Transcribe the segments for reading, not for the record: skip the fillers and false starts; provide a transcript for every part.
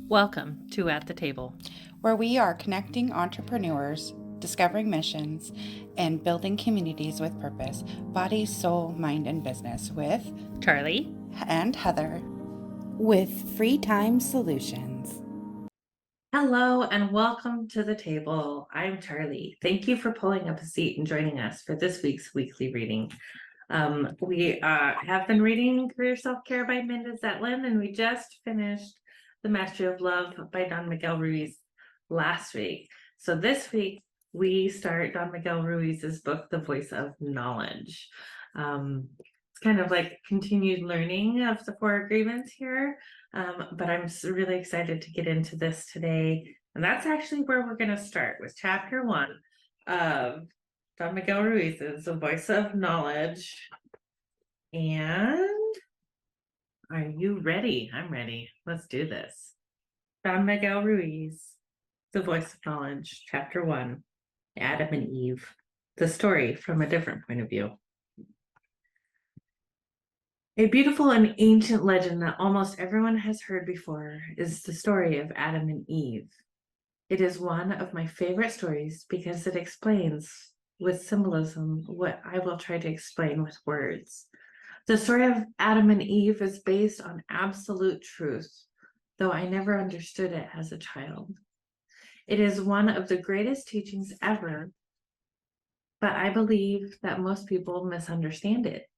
Welcome to At the Table, where we are connecting entrepreneurs, discovering missions, and building communities with purpose, body, soul, mind, and business with Charlie and Heather with Free Time Solutions. Hello and welcome to the table. I'm Charlie. Thank you for pulling up a seat and joining us for this week's weekly reading. We have been reading Career Self-Care by Minda Zetlin, and we just finished The Mastery of Love by Don Miguel Ruiz last week. So this week we start Don Miguel Ruiz's book, The Voice of Knowledge. It's kind of like continued learning of the 4 agreements here, but I'm really excited to get into this today. And that's actually where we're going to start with chapter 1 of Don Miguel Ruiz's The Voice of Knowledge. And are you ready? I'm ready. Let's do this. Don Miguel Ruiz, The Voice of Knowledge, chapter 1, Adam and Eve, the story from a different point of view. A beautiful and ancient legend that almost everyone has heard before is the story of Adam and Eve. It is one of my favorite stories because it explains with symbolism what I will try to explain with words. The story of Adam and Eve is based on absolute truth, though I never understood it as a child. It is one of the greatest teachings ever, but I believe that most people misunderstand it.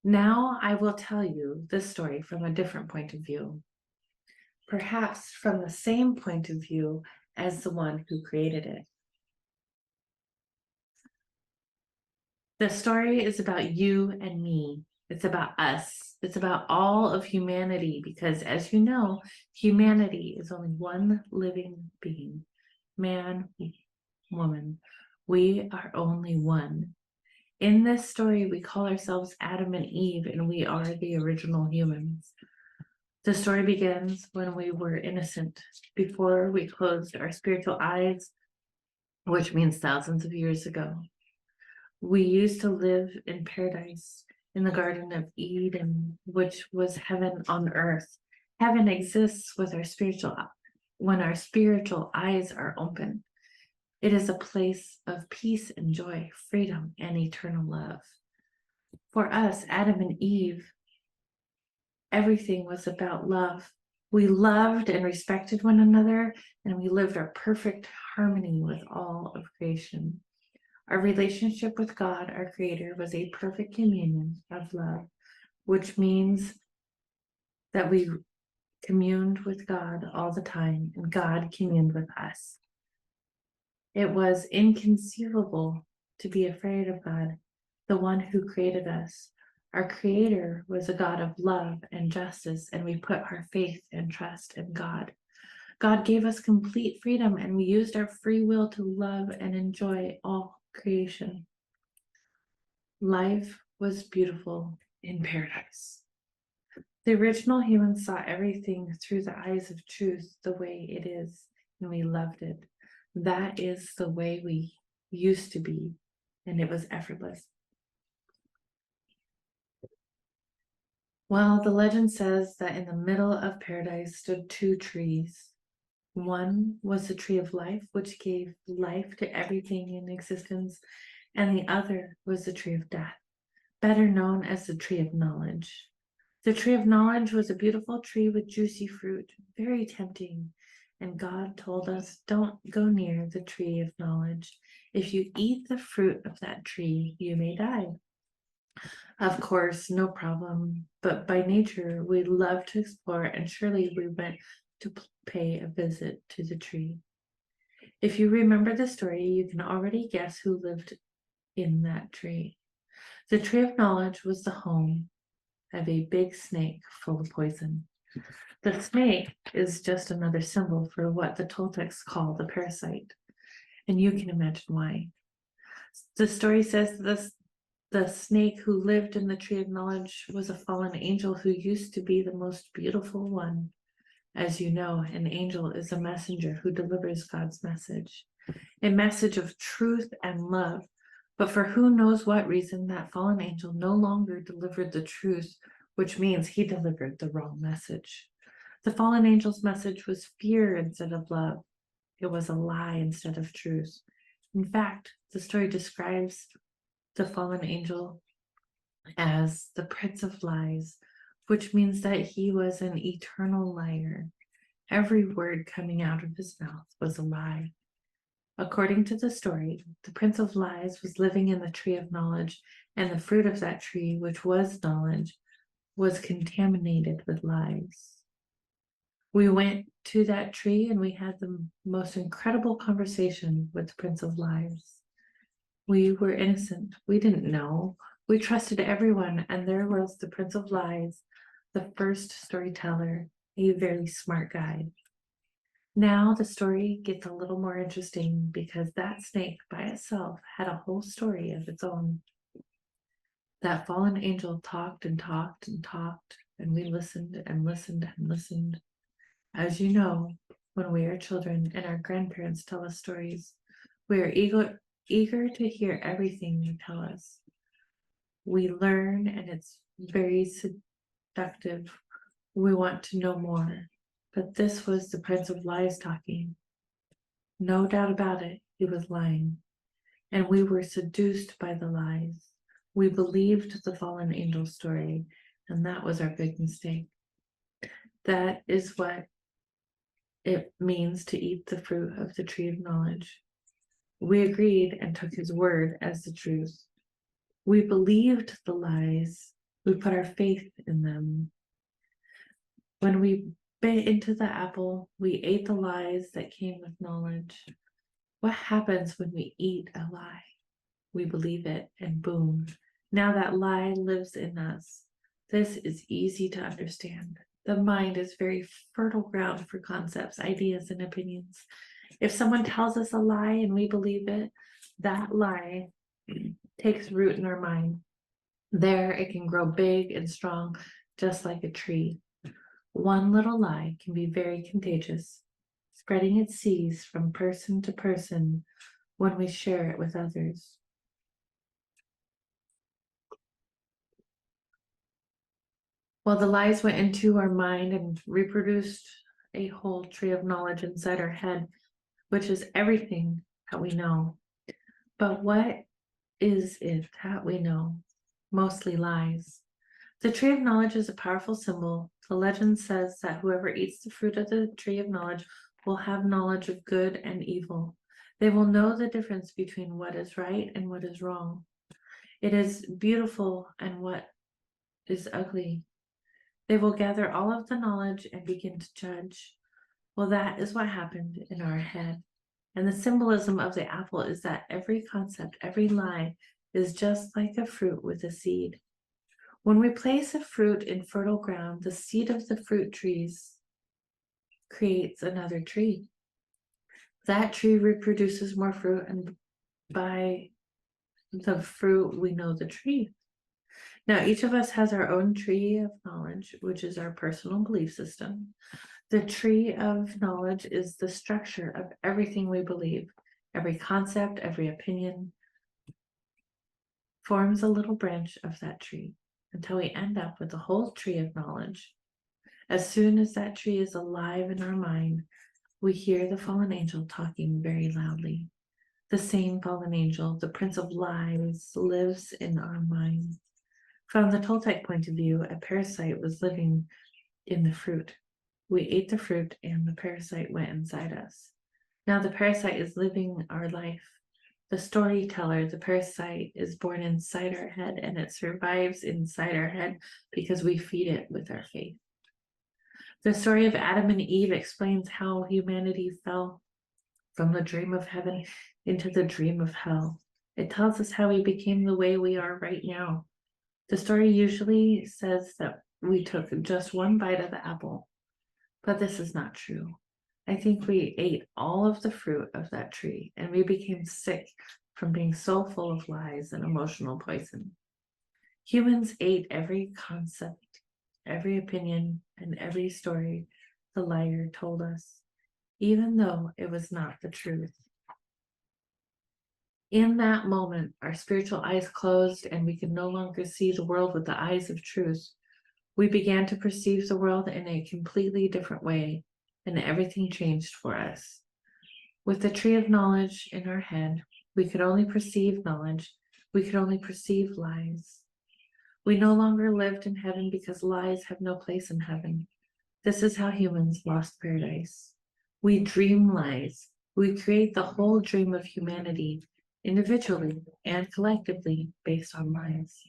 Now I will tell you this story from a different point of view, perhaps from the same point of view as the one who created it. The story is about you and me. It's about us. It's about all of humanity because, as you know, humanity is only one living being, man, woman. We are only one. In this story, we call ourselves Adam and Eve, and we are the original humans. The story begins when we were innocent, before we closed our spiritual eyes, which means thousands of years ago. We used to live in paradise, in the Garden of Eden, which was heaven on earth. Heaven exists when our spiritual eyes are open. It is a place of peace and joy, freedom, and eternal love. For us, Adam and Eve, everything was about love. We loved and respected one another, and we lived our perfect harmony with all of creation. Our relationship with God, our Creator, was a perfect communion of love, which means that we communed with God all the time, and God communed with us. It was inconceivable to be afraid of God, the one who created us. Our Creator was a God of love and justice, and we put our faith and trust in God. God gave us complete freedom, and we used our free will to love and enjoy all creation. Life was beautiful in paradise. The original humans saw everything through the eyes of truth the way it is, and we loved it. That is the way we used to be, and it was effortless. Well, the legend says that in the middle of paradise stood 2 trees. One was the tree of life, which gave life to everything in existence, and the other was the tree of death, better known as the tree of knowledge. The tree of knowledge was a beautiful tree with juicy fruit, very tempting. And God told us, don't go near the tree of knowledge. If you eat the fruit of that tree, you may die. Of course, no problem. But by nature, we love to explore, and surely we went to pay a visit to the tree. If you remember the story, you can already guess who lived in that tree. The tree of knowledge was the home of a big snake full of poison. The snake is just another symbol for what the Toltecs call the parasite, and you can imagine why. The story says the snake who lived in the tree of knowledge was a fallen angel who used to be the most beautiful one. As you know, an angel is a messenger who delivers God's message, a message of truth and love. But for who knows what reason, that fallen angel no longer delivered the truth, which means he delivered the wrong message. The fallen angel's message was fear instead of love. It was a lie instead of truth. In fact, the story describes the fallen angel as the prince of lies, which means that he was an eternal liar. Every word coming out of his mouth was a lie. According to the story, the prince of lies was living in the tree of knowledge, and the fruit of that tree, which was knowledge, was contaminated with lies. We went to that tree and we had the most incredible conversation with the Prince of Lies. We were innocent. We didn't know. We trusted everyone, and there was the Prince of Lies, the first storyteller, a very smart guy. Now the story gets a little more interesting because that snake by itself had a whole story of its own. That fallen angel talked and talked and talked, and we listened and listened and listened. As you know, when we are children and our grandparents tell us stories, we are eager to hear everything they tell us. We learn, and it's very seductive. We want to know more. But this was the Prince of Lies talking. No doubt about it, he was lying. And we were seduced by the lies. We believed the fallen angel story, and that was our big mistake. That is what it means to eat the fruit of the tree of knowledge. We agreed and took his word as the truth. We believed the lies. We put our faith in them. When we bit into the apple, we ate the lies that came with knowledge. What happens when we eat a lie? We believe it, and boom, now that lie lives in us. This is easy to understand. The mind is very fertile ground for concepts, ideas, and opinions. If someone tells us a lie and we believe it, that lie takes root in our mind. There, it can grow big and strong, just like a tree. One little lie can be very contagious, spreading its seeds from person to person when we share it with others. Well, the lies went into our mind and reproduced a whole tree of knowledge inside our head, which is everything that we know. But what is it that we know? Mostly lies. The tree of knowledge is a powerful symbol. The legend says that whoever eats the fruit of the tree of knowledge will have knowledge of good and evil. They will know the difference between what is right and what is wrong. It is beautiful and what is ugly. They will gather all of the knowledge and begin to judge. Well, that is what happened in our head. And the symbolism of the apple is that every concept, every lie is just like a fruit with a seed. When we place a fruit in fertile ground, the seed of the fruit trees creates another tree. That tree reproduces more fruit, and by the fruit, we know the tree. Now, each of us has our own tree of knowledge, which is our personal belief system. The tree of knowledge is the structure of everything we believe. Every concept, every opinion forms a little branch of that tree until we end up with the whole tree of knowledge. As soon as that tree is alive in our mind, we hear the fallen angel talking very loudly. The same fallen angel, the Prince of Lies, lives in our mind. From the Toltec point of view, a parasite was living in the fruit. We ate the fruit and the parasite went inside us. Now the parasite is living our life. The storyteller, the parasite, is born inside our head, and it survives inside our head because we feed it with our faith. The story of Adam and Eve explains how humanity fell from the dream of heaven into the dream of hell. It tells us how we became the way we are right now. The story usually says that we took just one bite of the apple, but this is not true. I think we ate all of the fruit of that tree, and we became sick from being so full of lies and emotional poison. Humans ate every concept, every opinion, and every story the liar told us, even though it was not the truth. In that moment, our spiritual eyes closed, and we could no longer see the world with the eyes of truth. We began to perceive the world in a completely different way, and everything changed for us. With the tree of knowledge in our head, we could only perceive knowledge. We could only perceive lies. We no longer lived in heaven because lies have no place in heaven. This is how humans lost paradise. We dream lies. We create the whole dream of humanity, individually and collectively, based on lies.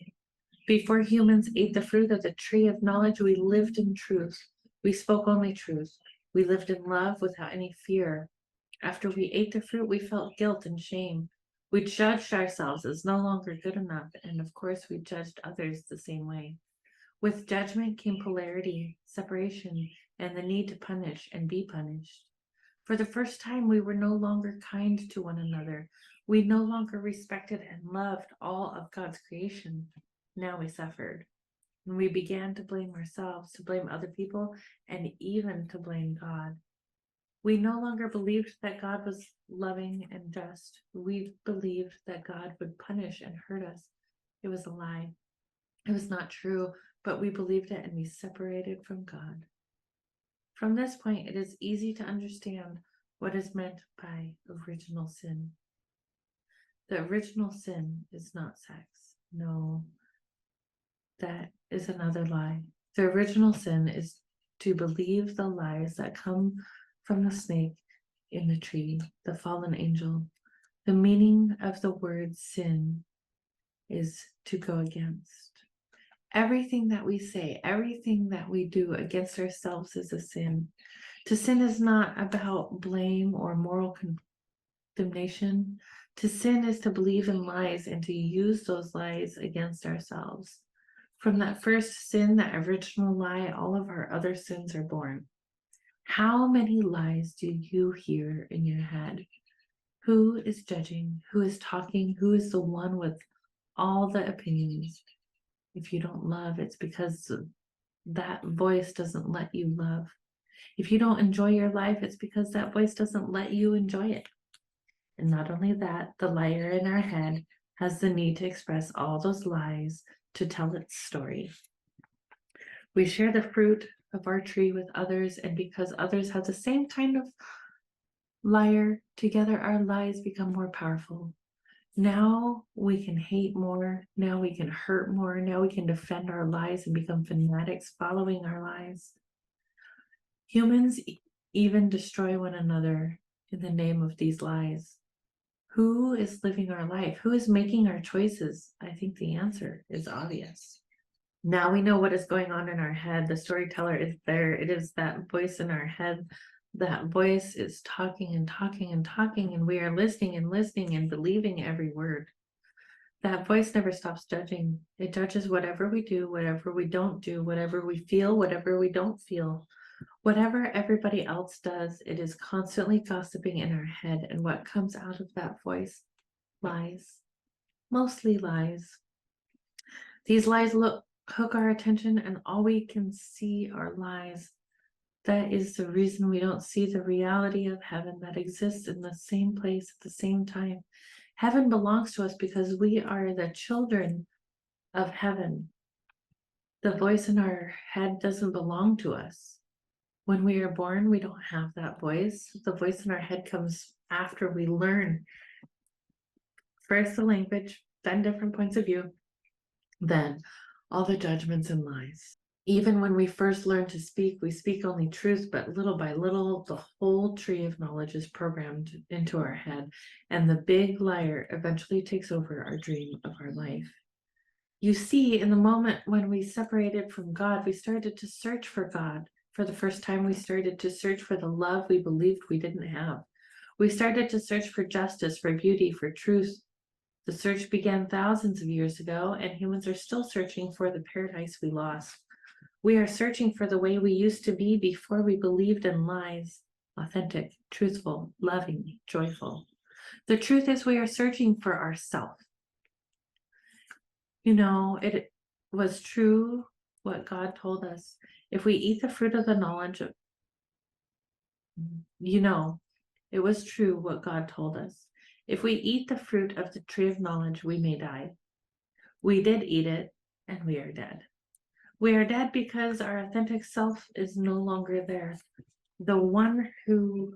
Before humans ate the fruit of the tree of knowledge, we lived in truth. We spoke only truth. We lived in love without any fear. After we ate the fruit, we felt guilt and shame. We judged ourselves as no longer good enough, and of course, we judged others the same way. With judgment came polarity, separation, and the need to punish and be punished. For the first time, we were no longer kind to one another. We no longer respected and loved all of God's creation. Now we suffered. And we began to blame ourselves, to blame other people, and even to blame God. We no longer believed that God was loving and just. We believed that God would punish and hurt us. It was a lie. It was not true, but we believed it and we separated from God. From this point, it is easy to understand what is meant by original sin. The original sin is not sex. No, that is another lie. The original sin is to believe the lies that come from the snake in the tree, the fallen angel. The meaning of the word sin is to go against. Everything that we say, everything that we do against ourselves is a sin. To sin is not about blame or moral condemnation. To sin is to believe in lies and to use those lies against ourselves. From that first sin, that original lie, all of our other sins are born. How many lies do you hear in your head? Who is judging? Who is talking? Who is the one with all the opinions? If you don't love, it's because that voice doesn't let you love. If you don't enjoy your life, it's because that voice doesn't let you enjoy it. And not only that, the liar in our head has the need to express all those lies to tell its story. We share the fruit of our tree with others, and because others have the same kind of liar, together our lies become more powerful. Now we can hate more. Now we can hurt more. Now we can defend our lies and become fanatics following our lies. Humans even destroy one another in the name of these lies. Who is living our life? Who is making our choices? I think the answer is obvious. Now we know what is going on in our head. The storyteller is there. It is that voice in our head. That voice is talking and talking and talking, and we are listening and listening and believing every word. That voice never stops judging. It judges whatever we do, whatever we don't do, whatever we feel, whatever we don't feel. Whatever everybody else does, it is constantly gossiping in our head, and what comes out of that voice? Lies. Mostly lies. These lies hook our attention, and all we can see are lies. That is the reason we don't see the reality of heaven that exists in the same place at the same time. Heaven belongs to us because we are the children of heaven. The voice in our head doesn't belong to us. When we are born, we don't have that voice. The voice in our head comes after we learn first the language, then different points of view, then all the judgments and lies. Even when we first learn to speak, we speak only truth, but little by little, the whole tree of knowledge is programmed into our head, and the big liar eventually takes over our dream of our life. You see, in the moment when we separated from God, we started to search for God. For the first time, we started to search for the love we believed we didn't have. We started to search for justice, for beauty, for truth. The search began thousands of years ago, and humans are still searching for the paradise we lost. We are searching for the way we used to be before we believed in lies, authentic, truthful, loving, joyful. The truth is we are searching for ourselves. You know, it was true what God told us. If we eat the fruit of the knowledge of, it was true what God told us. If we eat the fruit of the tree of knowledge, we may die. We did eat it, and we are dead. We are dead because our authentic self is no longer there. The one who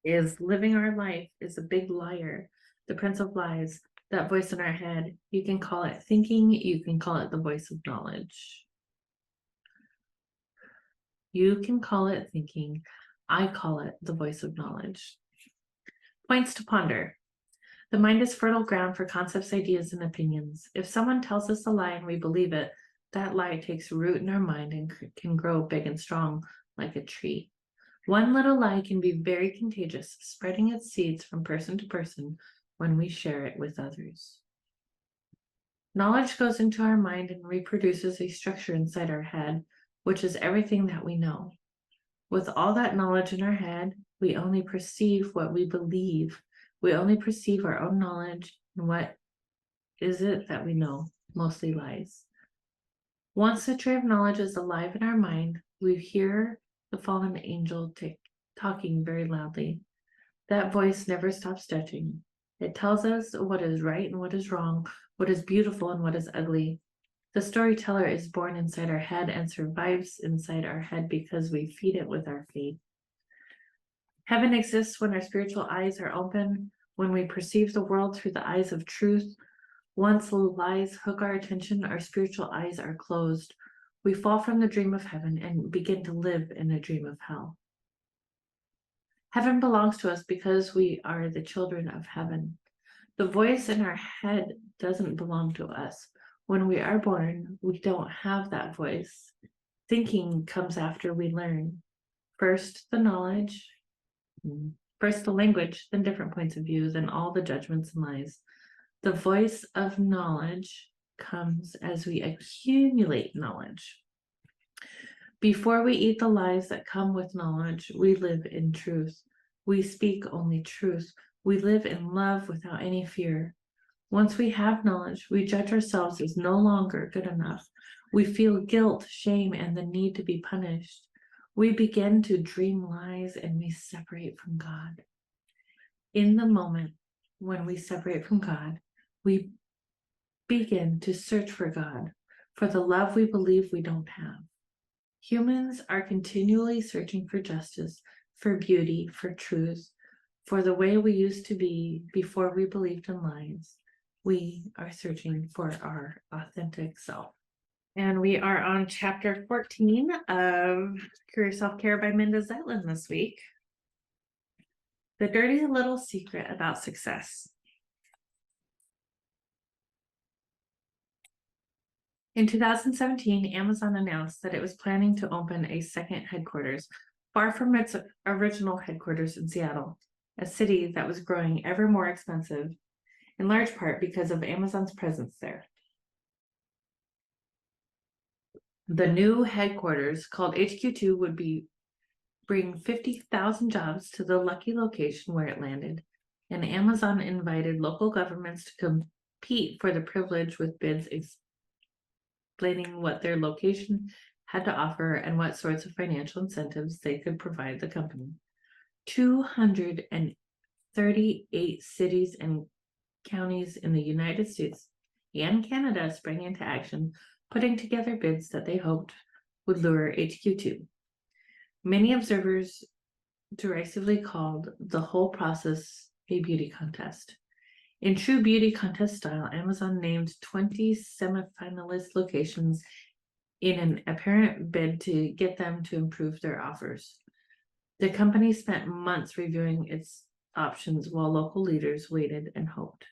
is living our life is a big liar, the prince of lies, that voice in our head. You can call it thinking, you can call it the voice of knowledge. You can call it thinking, I call it the voice of knowledge. Points to ponder. The mind is fertile ground for concepts, ideas, and opinions. If someone tells us a lie and we believe it, that lie takes root in our mind and can grow big and strong like a tree. One little lie can be very contagious, spreading its seeds from person to person when we share it with others. Knowledge goes into our mind and reproduces a structure inside our head, which is everything that we know. With all that knowledge in our head, we only perceive what we believe. We only perceive our own knowledge, and what is it that we know? Mostly lies. Once the tree of knowledge is alive in our mind, we hear the fallen angel talking very loudly. That voice never stops touching. It tells us what is right and what is wrong, what is beautiful and what is ugly. The storyteller is born inside our head and survives inside our head because we feed it with our faith. Heaven exists when our spiritual eyes are open, when we perceive the world through the eyes of truth. Once the lies hook our attention, our spiritual eyes are closed. We fall from the dream of heaven and begin to live in a dream of hell. Heaven belongs to us because we are the children of heaven. The voice in our head doesn't belong to us. When we are born, we don't have that voice. Thinking comes after we learn. First the knowledge, first the language, then different points of view, then all the judgments and lies. The voice of knowledge comes as we accumulate knowledge. Before we eat the lies that come with knowledge, we live in truth. We speak only truth. We live in love without any fear. Once we have knowledge, we judge ourselves as no longer good enough. We feel guilt, shame, and the need to be punished. We begin to dream lies and we separate from God. In the moment when we separate from God, we begin to search for God, for the love we believe we don't have. Humans are continually searching for justice, for beauty, for truth, for the way we used to be before we believed in lies. We are searching for our authentic self. And we are on chapter 14 of Career Self-Care by Minda Zetlin this week. The dirty little secret about success. In 2017, Amazon announced that it was planning to open a second headquarters, far from its original headquarters in Seattle, a city that was growing ever more expensive, in large part because of Amazon's presence there. The new headquarters, called HQ2, would bring 50,000 jobs to the lucky location where it landed, and Amazon invited local governments to compete for the privilege with bids explaining what their location had to offer and what sorts of financial incentives they could provide the company. 238 cities and counties in the United States and Canada sprang into action, putting together bids that they hoped would lure HQ2. Many observers derisively called the whole process a beauty contest. In true beauty contest style, Amazon named 20 semifinalist locations in an apparent bid to get them to improve their offers. The company spent months reviewing its options while local leaders waited and hoped.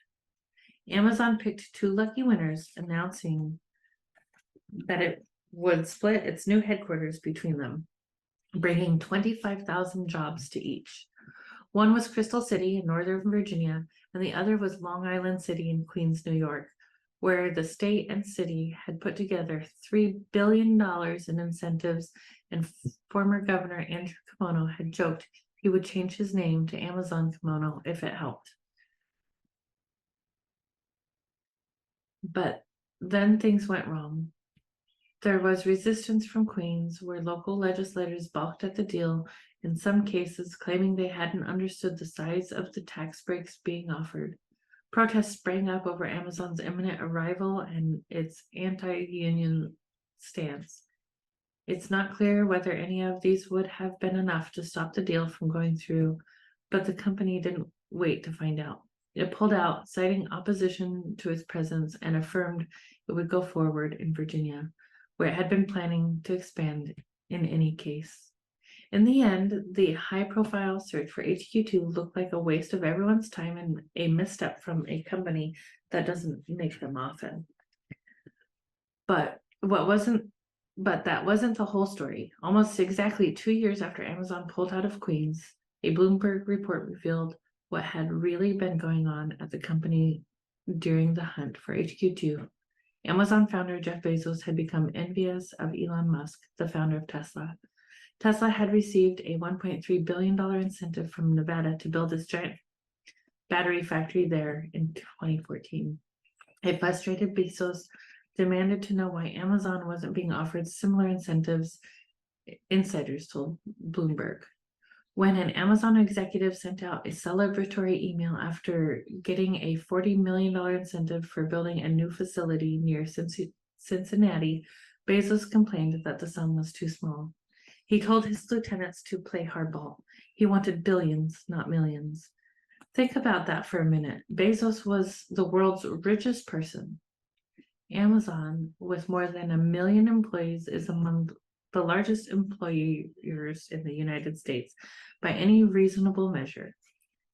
Amazon picked 2 lucky winners, announcing that it would split its new headquarters between them, bringing 25,000 jobs to each. One was Crystal City in Northern Virginia, and the other was Long Island City in Queens, New York, where the state and city had put together $3 billion in incentives, and former Governor Andrew Cuomo had joked he would change his name to Amazon Kimono if it helped. But then things went wrong. There was resistance from Queens, where local legislators balked at the deal, in some cases claiming they hadn't understood the size of the tax breaks being offered. Protests sprang up over Amazon's imminent arrival and its anti-union stance. It's not clear whether any of these would have been enough to stop the deal from going through, but the company didn't wait to find out. It pulled out, citing opposition to its presence, and affirmed it would go forward in Virginia, where it had been planning to expand in any case. In the end, the high-profile search for HQ2 looked like a waste of everyone's time and a misstep from a company that doesn't make them often. But that wasn't the whole story. Almost exactly 2 years after Amazon pulled out of Queens, a Bloomberg report revealed what had really been going on at the company during the hunt for HQ2. Amazon founder Jeff Bezos had become envious of Elon Musk, the founder of Tesla. Tesla had received a $1.3 billion incentive from Nevada to build its giant battery factory there in 2014. A frustrated Bezos demanded to know why Amazon wasn't being offered similar incentives, insiders told Bloomberg. When an Amazon executive sent out a celebratory email after getting a $40 million incentive for building a new facility near Cincinnati, Bezos complained that the sum was too small. He told his lieutenants to play hardball. He wanted billions, not millions. Think about that for a minute. Bezos was the world's richest person. Amazon, with more than 1 million employees, is among the largest employers in the United States by any reasonable measure.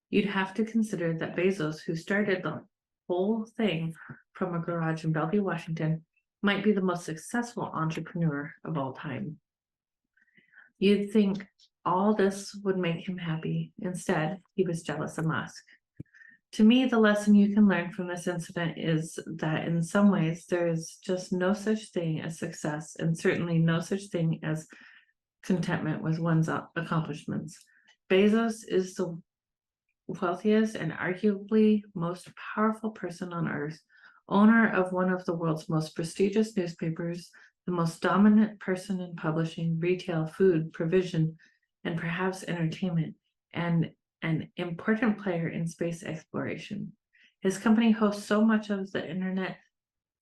You'd have to consider that Bezos, who started the whole thing from a garage in Bellevue, Washington, might be the most successful entrepreneur of all time. You'd think all this would make him happy. Instead, he was jealous of Musk. To me, the lesson you can learn from this incident is that in some ways, there is just no such thing as success, and certainly no such thing as contentment with one's accomplishments. Bezos is the wealthiest and arguably most powerful person on earth, owner of one of the world's most prestigious newspapers, the most dominant person in publishing, retail, food, provision, and perhaps entertainment, and an important player in space exploration. His company hosts so much of the internet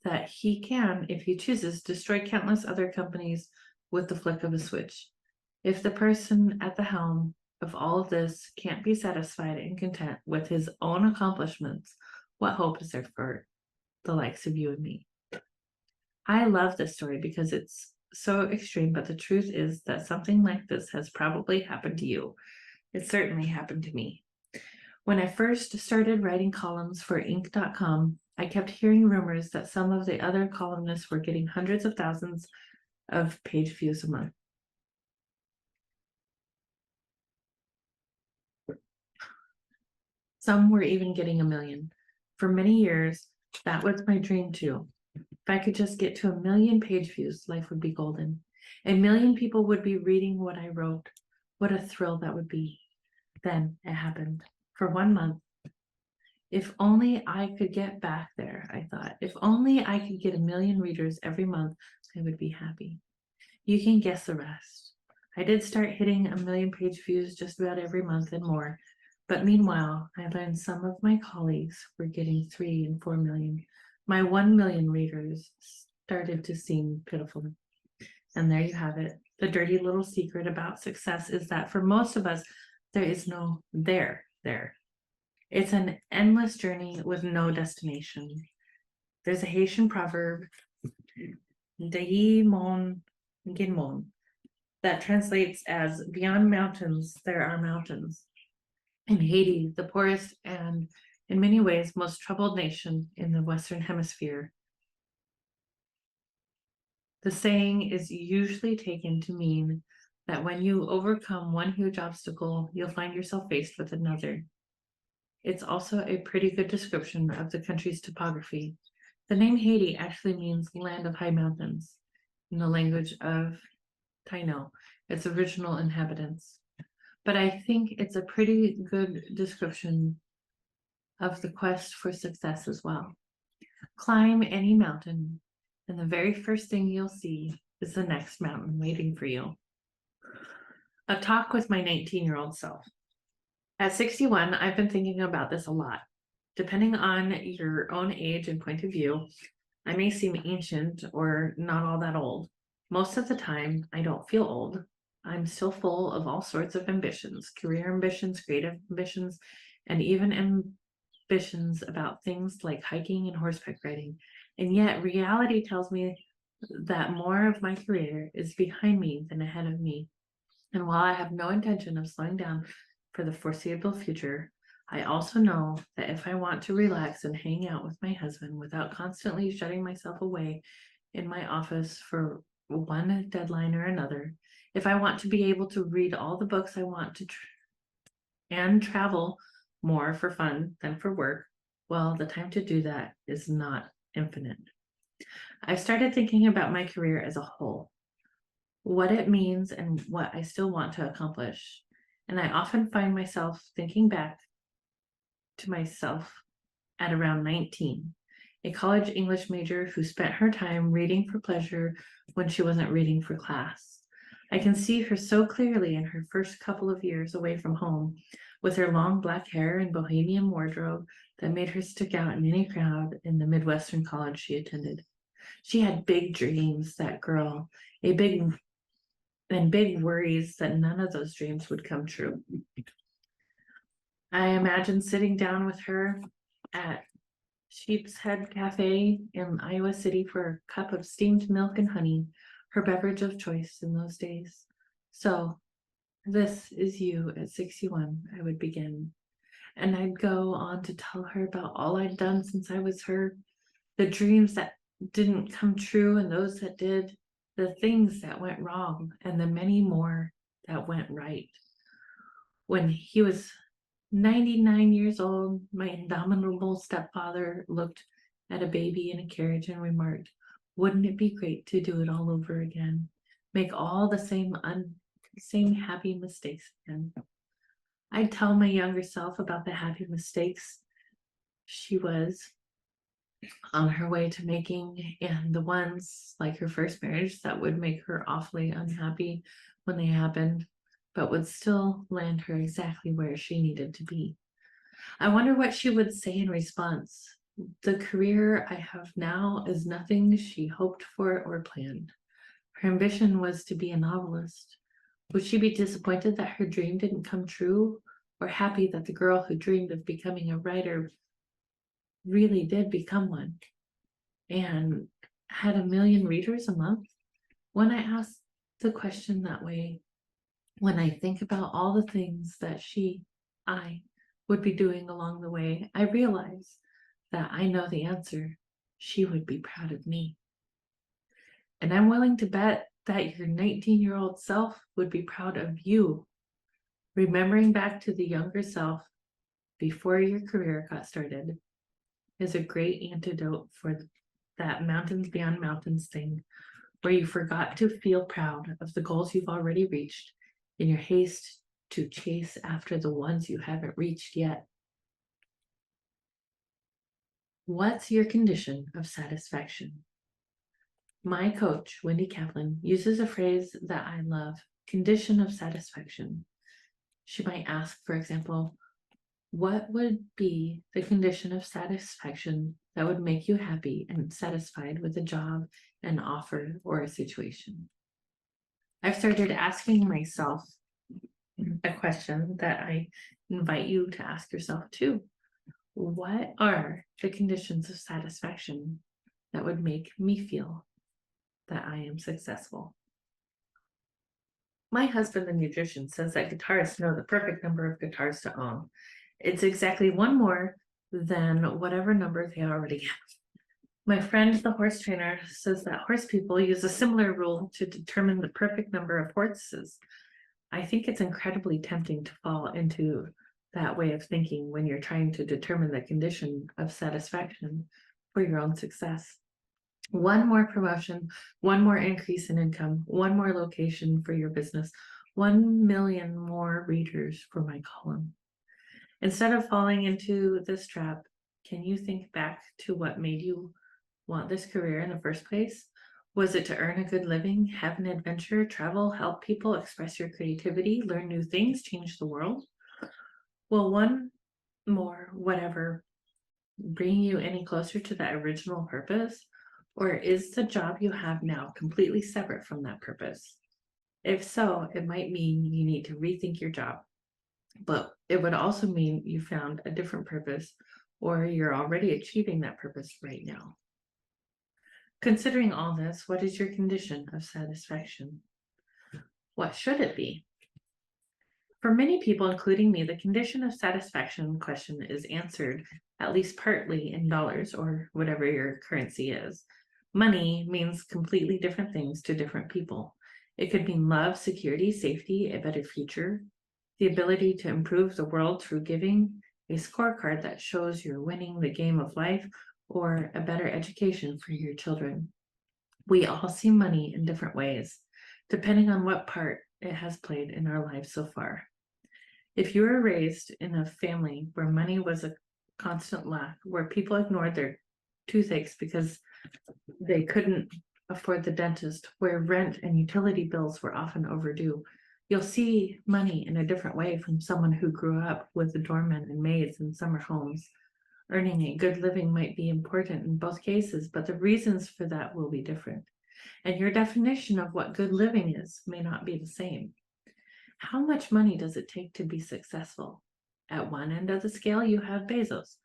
that he can, if he chooses, destroy countless other companies with the flick of a switch. If the person at the helm of all of this can't be satisfied and content with his own accomplishments, what hope is there for the likes of you and me? I love this story because it's so extreme, but the truth is that something like this has probably happened to you. It certainly happened to me. When I first started writing columns for Inc.com, I kept hearing rumors that some of the other columnists were getting hundreds of thousands of page views a month. Some were even getting 1 million. For many years, that was my dream too. If I could just get to 1 million page views, life would be golden. 1 million people would be reading what I wrote. What a thrill that would be. Then it happened. For 1 month. If only I could get back there, I thought. If only I could get 1 million readers every month, I would be happy. You can guess the rest. I did start hitting 1 million page views just about every month and more. But meanwhile, I learned some of my colleagues were getting 3 and 4 million. My 1 million readers started to seem pitiful. And there you have it. The dirty little secret about success is that for most of us, there is no there. It's an endless journey with no destination. There's a Haitian proverb, Dehi Mon Ginmon, that translates as beyond mountains, there are mountains. In Haiti, the poorest and in many ways most troubled nation in the Western Hemisphere, the saying is usually taken to mean that when you overcome one huge obstacle, you'll find yourself faced with another. It's also a pretty good description of the country's topography. The name Haiti actually means land of high mountains in the language of Taino, its original inhabitants. But I think it's a pretty good description of the quest for success as well. Climb any mountain, and the very first thing you'll see is the next mountain waiting for you. A talk with my 19-year-old self. At 61, I've been thinking about this a lot. Depending on your own age and point of view, I may seem ancient or not all that old. Most of the time, I don't feel old. I'm still full of all sorts of ambitions, career ambitions, creative ambitions, and even ambitions about things like hiking and horseback riding. And yet, reality tells me that more of my career is behind me than ahead of me. And while I have no intention of slowing down for the foreseeable future, I also know that if I want to relax and hang out with my husband without constantly shutting myself away in my office for one deadline or another, if I want to be able to read all the books I want to and travel more for fun than for work, well, the time to do that is not infinite. I started thinking about my career as a whole, what it means and what I still want to accomplish. And I often find myself thinking back to myself at around 19, a college English major who spent her time reading for pleasure when she wasn't reading for class. I can see her so clearly in her first couple of years away from home, with her long black hair and bohemian wardrobe that made her stick out in any crowd in the Midwestern college she attended. She had big dreams, that girl, a big worries that none of those dreams would come true. I imagine sitting down with her at Sheep's Head Cafe in Iowa City for a cup of steamed milk and honey, her beverage of choice in those days. So, this is you at 61, I would begin. And I'd go on to tell her about all I'd done since I was her, the dreams that didn't come true and those that did, the things that went wrong, and the many more that went right. When he was 99 years old, my indomitable stepfather looked at a baby in a carriage and remarked, "Wouldn't it be great to do it all over again? Make all the same happy mistakes again." I'd tell my younger self about the happy mistakes she was on her way to making, and the ones like her first marriage that would make her awfully unhappy when they happened, but would still land her exactly where she needed to be. I wonder what she would say in response. The career I have now is nothing she hoped for or planned. Her ambition was to be a novelist. Would she be disappointed that her dream didn't come true, or happy that the girl who dreamed of becoming a writer really did become one and had 1 million readers a month? When I ask the question that way, when I think about all the things that I would be doing along the way, I realize that I know the answer. She would be proud of me. And I'm willing to bet that your 19-year-old self would be proud of you. Remembering back to the younger self before your career got started is a great antidote for that mountains beyond mountains thing, where you forgot to feel proud of the goals you've already reached in your haste to chase after the ones you haven't reached yet. What's your condition of satisfaction? My coach, Wendy Kaplan, uses a phrase that I love, condition of satisfaction. She might ask, for example, what would be the condition of satisfaction that would make you happy and satisfied with a job, an offer, or a situation? I've started asking myself a question that I invite you to ask yourself too. What are the conditions of satisfaction that would make me feel that I am successful? My husband, the musician, says that guitarists know the perfect number of guitars to own. It's exactly one more than whatever number they already have. My friend, the horse trainer, says that horse people use a similar rule to determine the perfect number of horses. I think it's incredibly tempting to fall into that way of thinking when you're trying to determine the condition of satisfaction for your own success. One more promotion, one more increase in income, one more location for your business, 1 million more readers for my column. Instead of falling into this trap, can you think back to what made you want this career in the first place? Was it to earn a good living, have an adventure, travel, help people, express your creativity, learn new things, change the world? Well, one more, whatever, bring you any closer to that original purpose? Or is the job you have now completely separate from that purpose? If so, it might mean you need to rethink your job, but it would also mean you found a different purpose or you're already achieving that purpose right now. Considering all this, what is your condition of satisfaction? What should it be? For many people, including me, the condition of satisfaction question is answered at least partly in dollars or whatever your currency is. Money means completely different things to different people. It could mean love, security, safety, a better future, the ability to improve the world through giving, a scorecard that shows you're winning the game of life, or a better education for your children. We all see money in different ways, depending on what part it has played in our lives so far. If you were raised in a family where money was a constant lack, where people ignored their toothaches because they couldn't afford the dentist, where rent and utility bills were often overdue, you'll see money in a different way from someone who grew up with the doormen and maids in summer homes. Earning a good living might be important in both cases, but the reasons for that will be different. And your definition of what good living is may not be the same. How much money does it take to be successful? At one end of the scale, you have Bezos,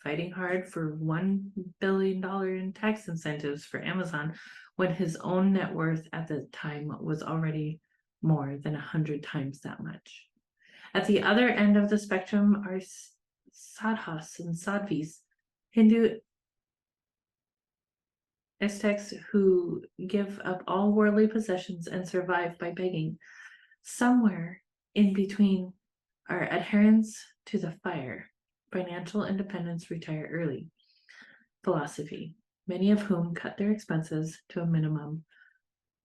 fighting hard for $1 billion in tax incentives for Amazon when his own net worth at the time was already more than 100 times that much. At the other end of the spectrum are sadhus and sadhvis, Hindu ascetics who give up all worldly possessions and survive by begging. Somewhere in between are adherents to the fire, financial independence, retire early, philosophy, many of whom cut their expenses to a minimum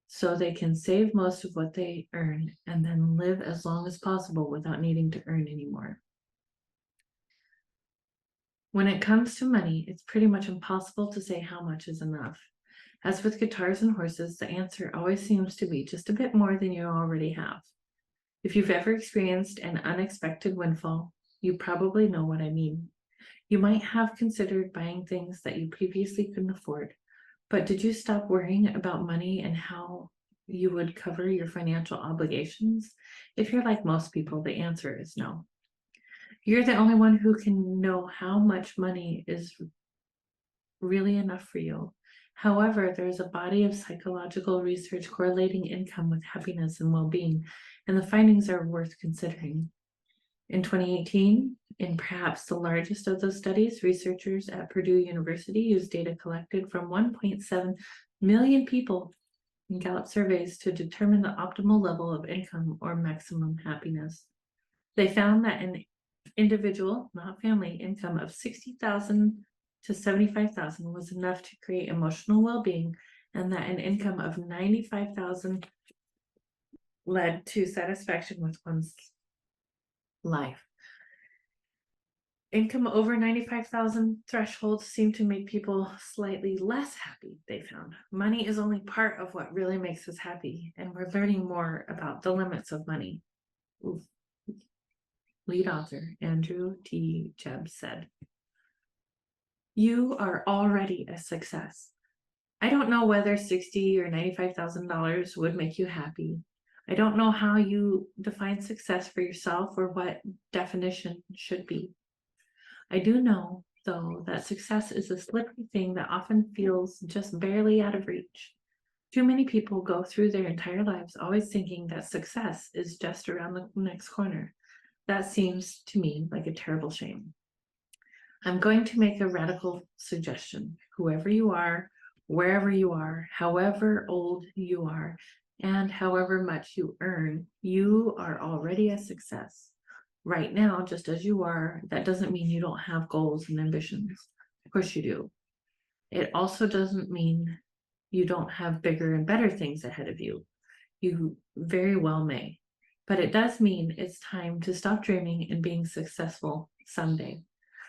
so they can save most of what they earn and then live as long as possible without needing to earn anymore. When it comes to money, it's pretty much impossible to say how much is enough. As with guitars and horses, the answer always seems to be just a bit more than you already have. If you've ever experienced an unexpected windfall, you probably know what I mean. You might have considered buying things that you previously couldn't afford, but did you stop worrying about money and how you would cover your financial obligations? If you're like most people, the answer is no. You're the only one who can know how much money is really enough for you. However, there's a body of psychological research correlating income with happiness and well-being, and the findings are worth considering. In 2018, in perhaps the largest of those studies, researchers at Purdue University used data collected from 1.7 million people in Gallup surveys to determine the optimal level of income or maximum happiness. They found that an individual, not family, income of $60,000 to $75,000 was enough to create emotional well-being, and that an income of $95,000 led to satisfaction with one's life. Income over $95,000 thresholds seem to make people slightly less happy, they found. Money is only part of what really makes us happy, and we're learning more about the limits of money. Oof. Lead author Andrew T. Jebb said, "You are already a success. I don't know whether $60,000 or $95,000 would make you happy. I don't know how you define success for yourself or what definition should be. I do know, though, that success is a slippery thing that often feels just barely out of reach. Too many people go through their entire lives always thinking that success is just around the next corner. That seems to me like a terrible shame. I'm going to make a radical suggestion. Whoever you are, wherever you are, however old you are, and however much you earn, you are already a success. Right now, just as you are, that doesn't mean you don't have goals and ambitions. Of course you do. It also doesn't mean you don't have bigger and better things ahead of you. You very well may. But it does mean it's time to stop dreaming and being successful someday.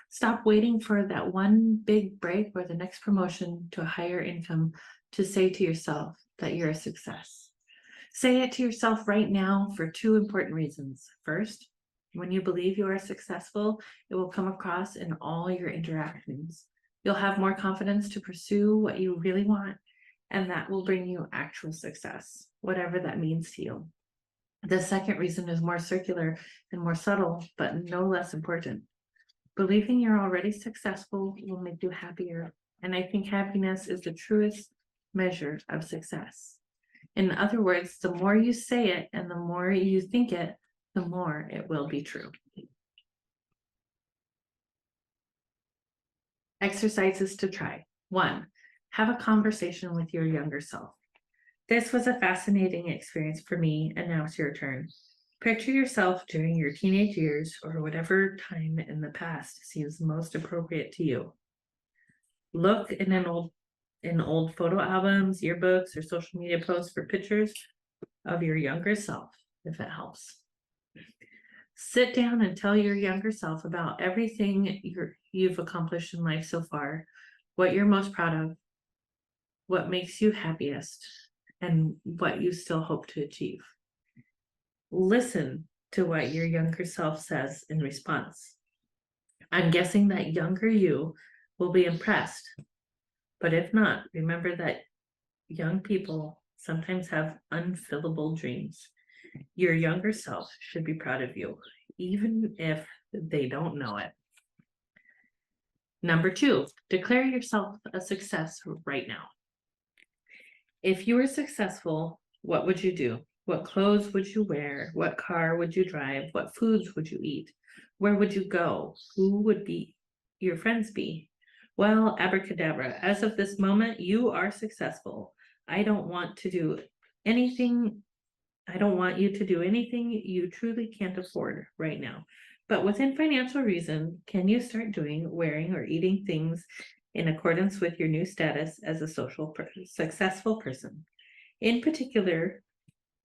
Stop waiting for that one big break or the next promotion to a higher income to say to yourself that you're a success. Say it to yourself right now for two important reasons. First, When you believe you are successful, it will come across in all your interactions. You'll have more confidence to pursue what you really want, and that will bring you actual success, whatever that means to you. The second reason is more circular and more subtle, but no less important. Believing you're already successful will make you happier, and I think happiness is the truest measure of success. In other words, the more you say it and the more you think it, the more it will be true. Exercises to try. 1. Have a conversation with your younger self. This was a fascinating experience for me, and now it's your turn. Picture yourself during your teenage years or whatever time in the past seems most appropriate to you. Look in old photo albums, yearbooks, or social media posts for pictures of your younger self, if it helps. Sit down and tell your younger self about everything you've accomplished in life so far, what you're most proud of, what makes you happiest, and what you still hope to achieve. Listen to what your younger self says in response. I'm guessing that younger you will be impressed, but if not, remember that young people sometimes have unfillable dreams. Your younger self should be proud of you, even if they don't know it. Number 2, declare yourself a success right now. If you were successful, what would you do? What clothes would you wear? What car would you drive? What foods would you eat? Where would you go? Who would be your friends be? Well, abracadabra, as of this moment, you are successful. I don't want you to do anything you truly can't afford right now. But within financial reason, can you start doing, wearing, or eating things in accordance with your new status as a successful person? In particular,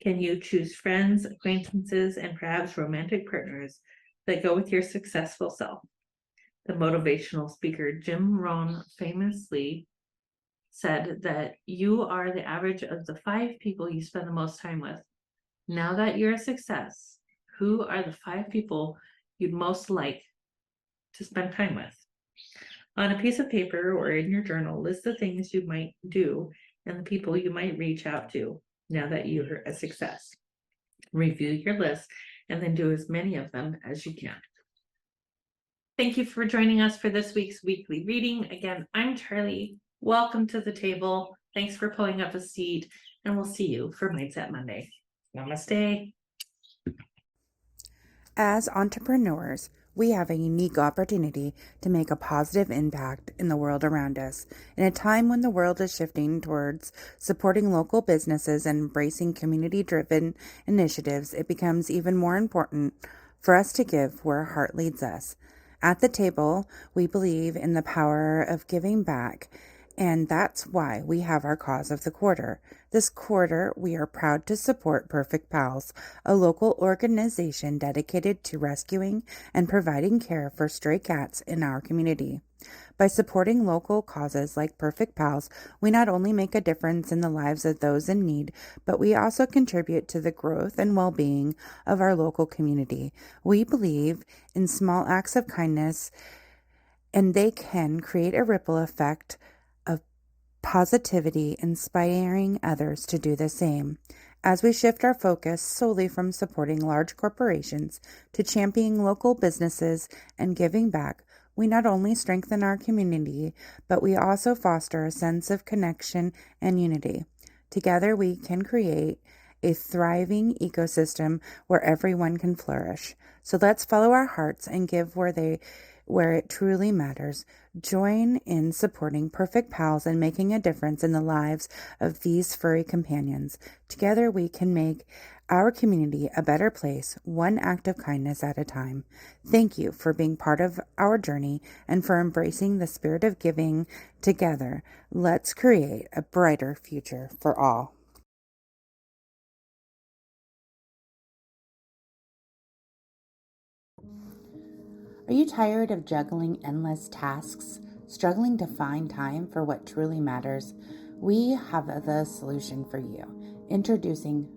can you choose friends, acquaintances, and perhaps romantic partners that go with your successful self? The motivational speaker Jim Rohn famously said that you are the average of the 5 people you spend the most time with. Now that you're a success, who are the 5 people you'd most like to spend time with? On a piece of paper or in your journal, list the things you might do and the people you might reach out to now that you're a success. Review your list and then do as many of them as you can. Thank you for joining us for this week's weekly reading. Again, I'm Charlie. Welcome to the table. Thanks for pulling up a seat, and we'll see you for Mindset Monday. Namaste. As entrepreneurs, we have a unique opportunity to make a positive impact in the world around us. In a time when the world is shifting towards supporting local businesses and embracing community-driven initiatives, it becomes even more important for us to give where our heart leads us. At the table, we believe in the power of giving back, and that's why we have our cause of the quarter. This quarter, we are proud to support Perfect Pals, a local organization dedicated to rescuing and providing care for stray cats in our community. By supporting local causes like Perfect Pals, we not only make a difference in the lives of those in need, but we also contribute to the growth and well-being of our local community. We believe in small acts of kindness, and they can create a ripple effect of positivity, inspiring others to do the same. As we shift our focus solely from supporting large corporations to championing local businesses and giving back, we not only strengthen our community, but we also foster a sense of connection and unity. Together, we can create a thriving ecosystem where everyone can flourish. So let's follow our hearts and give where it truly matters. Join in supporting Perfect Pals and making a difference in the lives of these furry companions. Together we can make our community a better place, one act of kindness at a time. Thank you for being part of our journey and for embracing the spirit of giving together. Let's create a brighter future for all. Are you tired of juggling endless tasks, struggling to find time for what truly matters? We have the solution for you. Introducing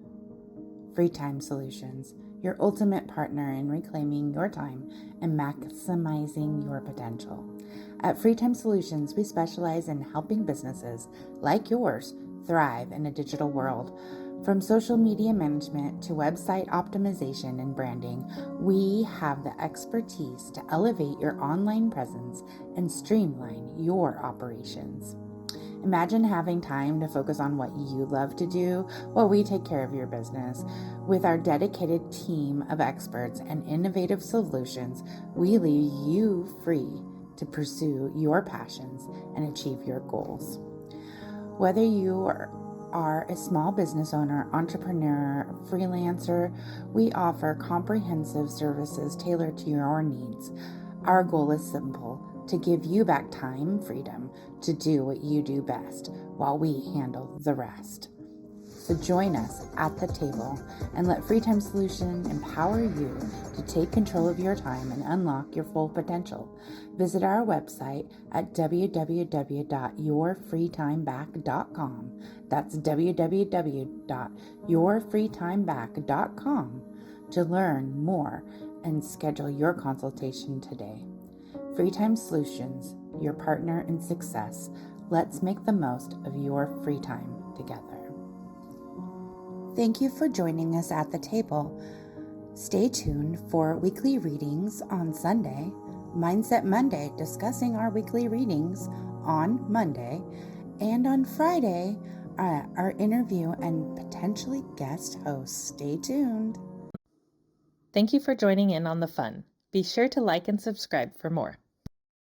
Free Time Solutions, your ultimate partner in reclaiming your time and maximizing your potential. At Free Time Solutions, we specialize in helping businesses like yours thrive in a digital world. From social media management to website optimization and branding, we have the expertise to elevate your online presence and streamline your operations. Imagine having time to focus on what you love to do while we take care of your business. With our dedicated team of experts and innovative solutions, we leave you free to pursue your passions and achieve your goals. Whether you are a small business owner, entrepreneur, freelancer, we offer comprehensive services tailored to your needs. Our goal is simple: to give you back time, freedom to do what you do best while we handle the rest. So join us at the table and let Free Time Solution empower you to take control of your time and unlock your full potential. Visit our website at www.yourfreetimeback.com. That's www.yourfreetimeback.com to learn more and schedule your consultation today. Free Time Solutions, your partner in success. Let's make the most of your free time together. Thank you for joining us at the table. Stay tuned for weekly readings on Sunday, Mindset Monday, discussing our weekly readings on Monday, and on Friday, our interview and potentially guest host. Stay tuned. Thank you for joining in on the fun. Be sure to like and subscribe for more.